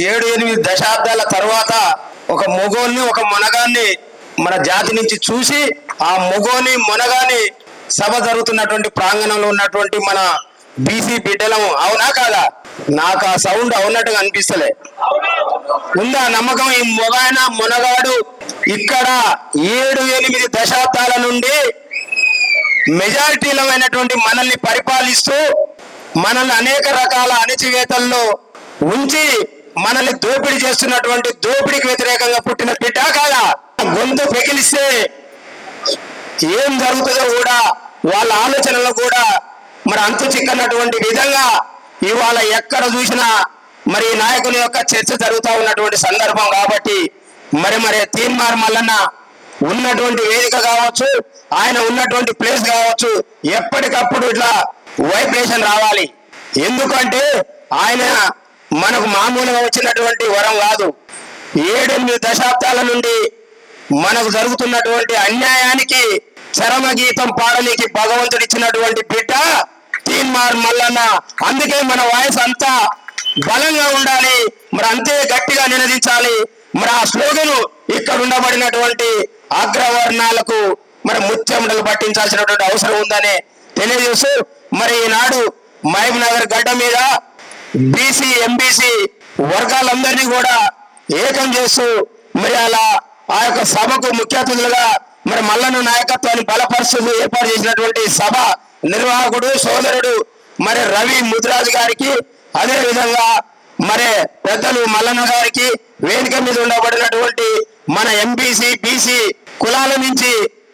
7-8 దశాబ్దాల తర్వాత ఒక మొగోల్ని ఒక మొనగాన్ని మన జాతి నుంచి చూసి ఆ మొగోని మొనగాని సభ జరుగుతున్నటువంటి ప్రాంగణంలో ఉన్నటువంటి మన బీసీ బిడ్డలము. అవునా కాదా? నాకు ఆ సౌండ్ అవునట్టుగా అనిపిస్తలే. ఉందా నమ్మకం? ఈ మొగాయన మొనగాడు ఇక్కడ 7-8 దశాబ్దాల నుండి మెజారిటీలమైనటువంటి మనల్ని పరిపాలిస్తూ మనల్ని అనేక రకాల అణచివేతల్లో ఉంచి మనల్ని దోపిడీ చేస్తున్నటువంటి దోపిడీకి వ్యతిరేకంగా పుట్టిన బిడ్డ కాదా? గొంతు పెకిలిస్తే ఏం జరుగుతుందో కూడా వాళ్ళ ఆలోచనలు కూడా మరి అంతు చిక్కనటువంటి విధంగా ఇవాళ ఎక్కడ చూసినా మరి నాయకుల యొక్క చర్చ జరుగుతూ ఉన్నటువంటి సందర్భం కాబట్టి మరి తీన్మార్ మల్లన్న ఉన్నటువంటి వేదిక కావచ్చు, ఆయన ఉన్నటువంటి ప్లేస్ కావచ్చు, ఎప్పటికప్పుడు ఇట్లా వైబ్రేషన్ రావాలి. ఎందుకంటే ఆయన మనకు మామూలుగా వచ్చినటువంటి వరం కాదు. 7-8 దశాబ్దాల నుండి మనకు జరుగుతున్నటువంటి అన్యాయానికి చరమ గీతం పాడలికి భగవంతుడు ఇచ్చినటువంటి బిడ్డ తీన్మార్ మల్లన్న. అందుకే మన వాయిస్ అంతా బలంగా ఉండాలి, మరి అంతే గట్టిగా నినదించాలి. మరి ఆ స్లోగను ఇక్కడ ఉండబడినటువంటి అగ్రవర్ణాలకు మరి ముత్యముడలు పట్టించాల్సినటువంటి అవసరం ఉందని తెలియజేస్తూ మరి ఈనాడు మహబూబ్ నగర్ గడ్డ మీద బీసీ ఎంబీసీ వర్గాలందరినీ కూడా ఏకం చేస్తూ మరి అలా ఆ యొక్క సభకు ముఖ్య అతిథులుగా మరి మల్లన్న నాయకత్వాన్ని బలపరుస్తూ ఏర్పాటు చేసినటువంటి సభ నిర్వాహకుడు సోదరుడు మరి రవి ముదిరాజు గారికి, అదే విధంగా మరి పెద్దలు మల్లన్న గారికి, వేదిక మీద ఉండబడినటువంటి మన ఎంబీసీ బీసీ కులాల నుంచి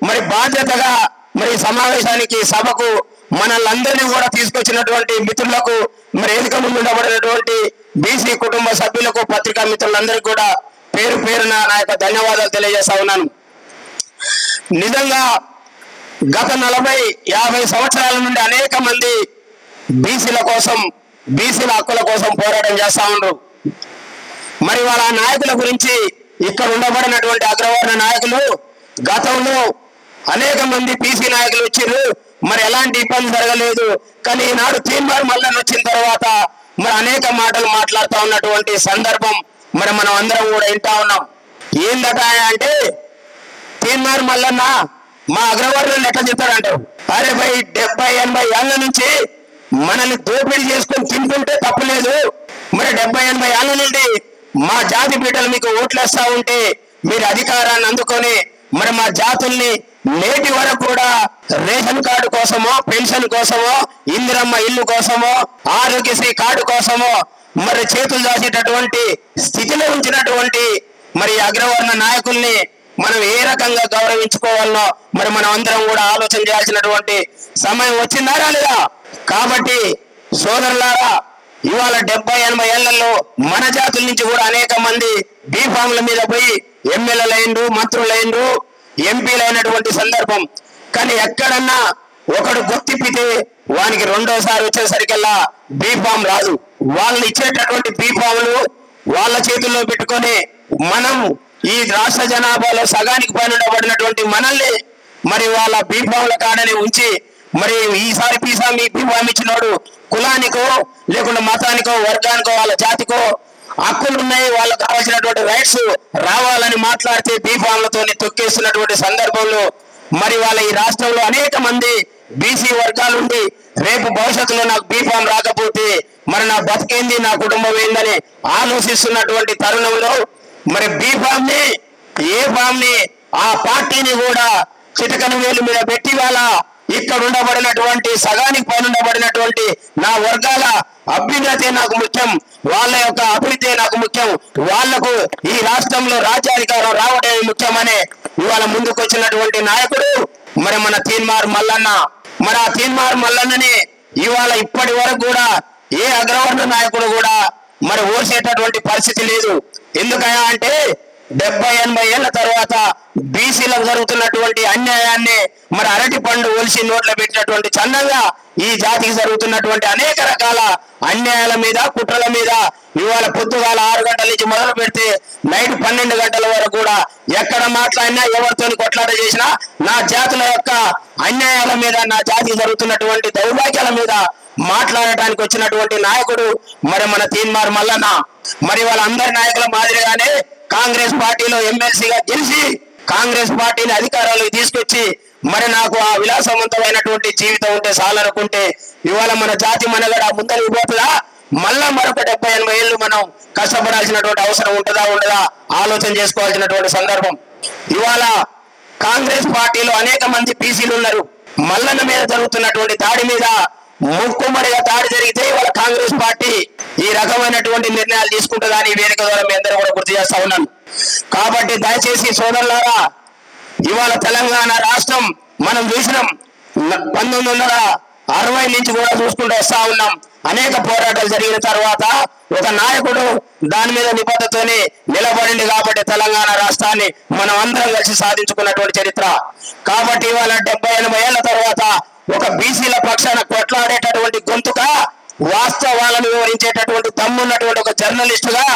మరి బాధ్యతగా మరి సమావేశానికి సభకు మనల్ని కూడా తీసుకొచ్చినటువంటి మిత్రులకు, మరి వేదిక ముందు ఉండబడినటువంటి బీసీ కుటుంబ సభ్యులకు, పత్రికా మిత్రులందరికీ కూడా పేరు పేరున నా యొక్క ధన్యవాదాలు తెలియజేస్తా ఉన్నాను. నిజంగా గత 40-50 సంవత్సరాల నుండి అనేక మంది బీసీల కోసం, బీసీల హక్కుల కోసం పోరాటం చేస్తా ఉన్నారు. మరి వాళ్ళ నాయకుల గురించి ఇక్కడ ఉండబడినటువంటి అగ్రవర్ణ నాయకులు గతంలో అనేక మంది బీసీ నాయకులు వచ్చారు, మరి ఎలాంటి ఇబ్బంది జరగలేదు. కానీ ఈనాడు తీన్మార్ మల్లన్న వచ్చిన తర్వాత మరి అనేక మాటలు మాట్లాడుతూ ఉన్నటువంటి సందర్భం మరి మనం అందరం కూడా వింటా ఉన్నాం. ఏందట అంటే తీన్మార్ మల్లన్న మా అగ్రవర్ణులు ఎట్లా చెప్తారంటారు? అరే భయ్ 70-80 ఏళ్ళ నుంచి మనల్ని దోపిడీ చేసుకొని తింటుంటే తప్పలేదు. మరి 70-80 ఏళ్ళ నుండి మా జాతి బిడ్డలు మీకు ఓట్లేస్తా ఉంటే మీరు అధికారాన్ని అందుకొని మరి మా జాతుల్ని నేటి వరకు కూడా రేషన్ కార్డు కోసమో, పెన్షన్ కోసమో, ఇందిరమ్మ ఇల్లు కోసమో, ఆరోగ్యశ్రీ కార్డు కోసమో మరి చేతులు దాచేటటువంటి స్థితిలో ఉంచినటువంటి మరి అగ్రవర్ణ నాయకుల్ని మనం ఏ రకంగా గౌరవించుకోవాలనో మరి మనం అందరం కూడా ఆలోచన చేయాల్సినటువంటి సమయం వచ్చిందా లేదా? కాబట్టి సోదరులారా, ఇవాళ 70-80 ఏళ్లలో మన జాతుల నుంచి కూడా అనేక మంది బీఫామ్ల మీద పోయి ఎమ్మెల్యేలైండ్రు, మంత్రులైండ్రు, ఎంపీలైనటువంటి సందర్భం. కానీ ఎక్కడన్నా ఒకడు గుర్తిప్పితే వానికి రెండోసారి వచ్చేసరికల్లా బీఫామ్ రాదు. వాళ్ళు ఇచ్చేటటువంటి బీఫామ్లు వాళ్ళ చేతుల్లో పెట్టుకొని మనం ఈ రాష్ట్ర జనాభాలో సగానికి పైన ఉండబడినటువంటి మనల్ని మరి వాళ్ళ బీఫామ్ల కాడని ఉంచి మరి ఈసారి మీ బీఫామ్ ఇచ్చినోడు కులానికో లేకుండా మతానికో వర్గానికో వాళ్ళ జాతికో హక్కులు ఉన్నాయి, వాళ్ళకు కావాల్సినటువంటి రైట్స్ రావాలని మాట్లాడితే బీఫామ్లతో తొక్కేస్తున్నటువంటి సందర్భంలో మరి వాళ్ళ ఈ రాష్ట్రంలో అనేక మంది బీసీ వర్గాలుండి రేపు భవిష్యత్తులో నాకు బీఫామ్ రాకపోతే మరి నా బతికేంది, నా కుటుంబం ఏందని ఆలోచిస్తున్నటువంటి తరుణంలో మరి బీఫామ్ ని, ఏ ఫామ్ ని, ఆ పార్టీని కూడా చిటికన వేలు మీద పెట్టి వాళ్ళ ఇక్కడ ఉండబడినటువంటి సగానికి పైన ఉండబడినటువంటి నా వర్గాల అభ్యున్నతే నాకు ముఖ్యం, వాళ్ళ యొక్క అభివృద్ధి నాకు ముఖ్యం, వాళ్లకు ఈ రాష్ట్రంలో రాజ్యాధికారం రావడమే ముఖ్యమని ఇవాళ ముందుకు వచ్చినటువంటి నాయకుడు మరి మన తీన్మార్ మల్లన్న. మరి ఆ తీన్మార్ మల్లన్నని ఇవాళ ఇప్పటి వరకు కూడా ఏ అగ్రవర్ణ నాయకుడు కూడా మరి ఓర్చేటటువంటి పరిస్థితి లేదు. ఎందుకయా అంటే 70-80 ఏళ్ల తర్వాత బీసీలకు జరుగుతున్నటువంటి అన్యాయాన్ని మరి అరటి పండు ఒలిసి నోట్ల పెట్టినటువంటి చందంగా ఈ జాతికి జరుగుతున్నటువంటి అనేక రకాల అన్యాయాల మీద, కుట్రల మీద ఇవాళ పొద్దుగాల 6 గంటల నుంచి మొదలు పెడితే నైట్ 12 గంటల వరకు కూడా ఎక్కడ మాట్లాడినా, ఎవరితో కొట్లాట చేసినా నా జాతుల యొక్క అన్యాయాల మీద, నా జాతికి జరుగుతున్నటువంటి దౌర్భాగ్యాల మీద మాట్లాడటానికి వచ్చినటువంటి నాయకుడు మరి మన తీన్మార్ మల్లన్న. మరి వాళ్ళందరి నాయకుల మాదిరిగానే కాంగ్రెస్ పార్టీలో ఎమ్మెల్సీగా గెలిచి కాంగ్రెస్ పార్టీని అధికారంలోకి తీసుకొచ్చి మరి నాకు ఆ విలాసవంతమైనటువంటి జీవితం ఉంటే చాలనుకుంటే ఇవాళ మన జాతి మనగడ ముందరికి పోతుందా, మళ్ళా మరొక 70-80 ఏళ్ళు మనం కష్టపడాల్సినటువంటి అవసరం ఉండదా ఆలోచన చేసుకోవాల్సినటువంటి సందర్భం. ఇవాళ కాంగ్రెస్ పార్టీలో అనేక మంది బీసీలు ఉన్నారు. మల్లన్న మీద జరుగుతున్నటువంటి దాడి మీద ముక్కుమడిగా దాడి జరిగితే ఇవాళ కాంగ్రెస్ పార్టీ ఈ రకమైనటువంటి నిర్ణయాలు తీసుకుంటుందని వేదిక ద్వారా మీ అందరూ కూడా గుర్తు చేస్తా ఉన్నాను. కాబట్టి దయచేసి సోదరులారా, ఇవాళ తెలంగాణ రాష్ట్రం మనం చూసినాం 1960 నుంచి కూడా చూసుకుంటూ వస్తా ఉన్నాం. అనేక పోరాటాలు జరిగిన తర్వాత ఒక నాయకుడు దాని మీద నిబద్ధతోనే నిలబడింది కాబట్టి తెలంగాణ రాష్ట్రాన్ని మనం అందరం కలిసి సాధించుకున్నటువంటి చరిత్ర. కాబట్టి ఇవాళ 70-80 ఏళ్ల తర్వాత ఒక బీసీల పక్షాన కొట్లాడేటటువంటి గొంతుగా వాస్తవాలను వివరించేటటువంటి దమ్మున్నటువంటి ఒక జర్నలిస్టుగా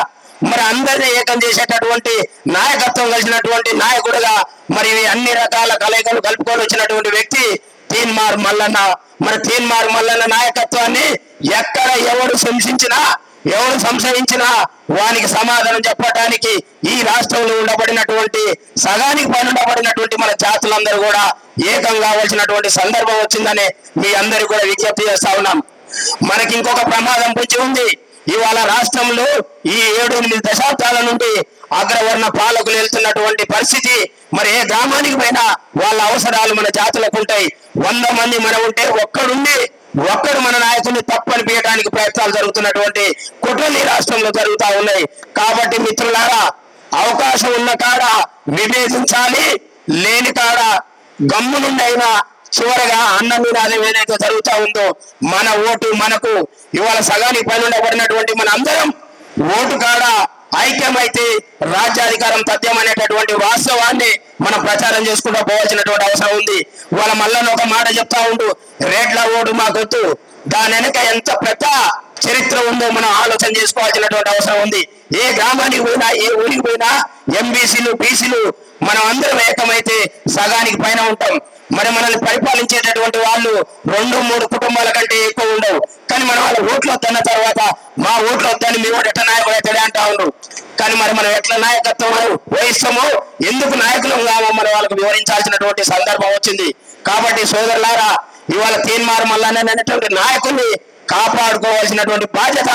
మరి అందరినీ ఏకం చేసేటటువంటి నాయకత్వం కలిసినటువంటి నాయకుడుగా మరి అన్ని రకాల కలయికలు కలుపుకొని వచ్చినటువంటి వ్యక్తి తీన్మార్ మల్లన్న. మరి తీన్మార్ మల్లన్న నాయకత్వాన్ని ఎక్కడ ఎవరు శంసించినా ఎవరు సంశయించినా వానికి సమాధానం చెప్పడానికి ఈ రాష్ట్రంలో ఉండబడినటువంటి సగానికి పైన ఉండబడినటువంటి మన జాతులందరూ కూడా ఏకం కావాల్సినటువంటి సందర్భం వచ్చిందని మీ అందరికీ కూడా విజ్ఞప్తి చేస్తా ఉన్నాం. మనకి ఇంకొక ప్రమాదం పొంచి ఉంది. ఇవాళ రాష్ట్రంలో ఈ 7-8 దశాబ్దాల నుండి అగ్రవర్ణ పాలకులు వెళ్తున్నటువంటి పరిస్థితి. మరి ఏ గ్రామానికి పోయినా వాళ్ళ అవసరాలు మన జాతులకు ఉంటాయి. 100 మంది మనం ఉంటే ఒక్కడు మన నాయకుడిని తప్పనిపించడానికి ప్రయత్నాలు జరుగుతున్నటువంటి కుట్రలు ఈ రాష్ట్రంలో జరుగుతూ ఉన్నాయి. కాబట్టి మిత్రులారా, అవకాశం ఉన్న కాడ విభేదించాలి, లేని కాడ గమ్ము నుండి అయినా చివరగా అన్న నినాదం ఏదైతే జరుగుతూ ఉందో మన ఓటు మనకు ఇవాళ సగానికి పైన ఉండబడినటువంటి మన అందరం ఓటు కాడ ఐక్యమైతే రాజ్యాధికారం తథ్యం అనేటటువంటి వాస్తవాన్ని మనం ప్రచారం చేసుకుంటూ పోవాల్సినటువంటి అవసరం ఉంది. ఇవాళ మళ్ళీ ఒక మాట చెప్తా ఉండు, రేట్ల ఓటు మాకొద్దు, దాని వెనక ఎంత పెద్ద చరిత్ర ఉందో మనం ఆలోచన చేసుకోవాల్సినటువంటి అవసరం ఉంది. ఏ గ్రామానికి పోయినా ఏ ఊరికి పోయినా ఎంబీసీలు బీసీలు మనం అందరం ఏకమైతే సగానికి పైన ఉంటాం. మరి మనల్ని పరిపాలించేటటువంటి వాళ్ళు 2-3 కుటుంబాల కంటే ఎక్కువ ఉండవు. కానీ మన వాళ్ళ ఓట్లు వద్దన్న తర్వాత మా ఓట్లు వద్దని మీ వాడు ఎట్లా నాయకుడు అయితే అంటా ఉండు. కానీ మరి మనం ఎట్లా నాయకత్వం వహిస్తామో, ఎందుకు నాయకులు కావో మన వాళ్ళకు వివరించాల్సినటువంటి సందర్భం వచ్చింది. కాబట్టి సోదరులారా, ఇవాళ తీన్మార్ మల్లన్న అనేటువంటి నాయకుల్ని కాపాడుకోవాల్సినటువంటి బాధ్యత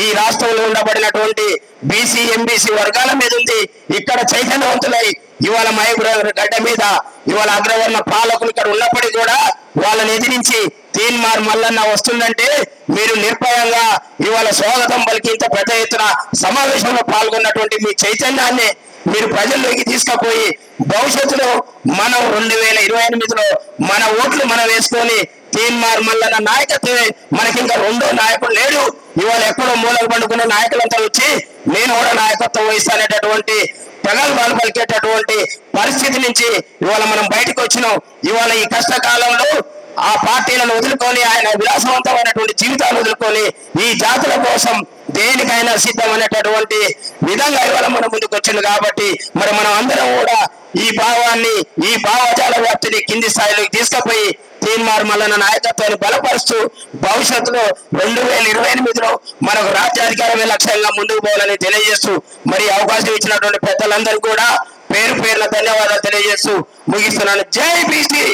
ఈ రాష్ట్రంలో ఉండబడినటువంటి బీసీ ఎంబీసీ వర్గాల మీద ఉంది. ఇక్కడ చైతన్యవంతులై ఇవాళ మహబూబ్నగర్ గడ్డ మీద ఇవాళ అగ్రవర్ణ పాలకులు ఇక్కడ ఉన్నప్పటికీ కూడా వాళ్ళని ఎదిరించి తీన్మార్ మల్లన్న వస్తుందంటే మీరు నిర్భయంగా ఇవాళ స్వాగతం పలికి ఇంత పెద్ద ఎత్తున సమావేశంలో పాల్గొన్నటువంటి మీ చైతన్యాన్ని మీరు ప్రజల్లోకి తీసుకుపోయి భవిష్యత్తులో మనం 2028లో మన ఓట్లు మనం వేసుకొని తీన్మార్ మల్లన్న నాయకత్వమే మనకి ఇంకా రెండో నాయకుడు లేడు. ఇవాళ ఎక్కడో మూలకు పండుకునే నాయకులంతా వచ్చి నేను కూడా నాయకత్వం వహిస్తానేటటువంటి ప్రగల్భాలు పలికేటటువంటి పరిస్థితి నుంచి ఇవాళ మనం బయటకు వచ్చినాం. ఇవాళ ఈ కష్టకాలంలో ఆ పార్టీలను వదులుకొని ఆయన విలాసవంతమైనటువంటి జీవితాలు వదులుకొని ఈ జాతుల కోసం దేనికైనా సిద్ధం అనేటటువంటి విధంగా ఇవాళ మన ముందుకు వచ్చింది. కాబట్టి మరి మనం అందరం కూడా ఈ భావాన్ని ఈ భావజాల వ్యాప్తిని కింది స్థాయిలోకి తీసుకుపోయి తీన్మార్ మల్లన్న నాయకత్వాన్ని బలపరుస్తూ భవిష్యత్తులో 2028లో మనకు రాజ్యాధికారమే లక్ష్యంగా ముందుకు పోవాలని తెలియజేస్తూ మరి అవకాశం ఇచ్చినటువంటి పెద్దలందరూ కూడా పేరు పేరున ధన్యవాదాలు తెలియజేస్తూ ముగిస్తున్నాను. జై బీసీ.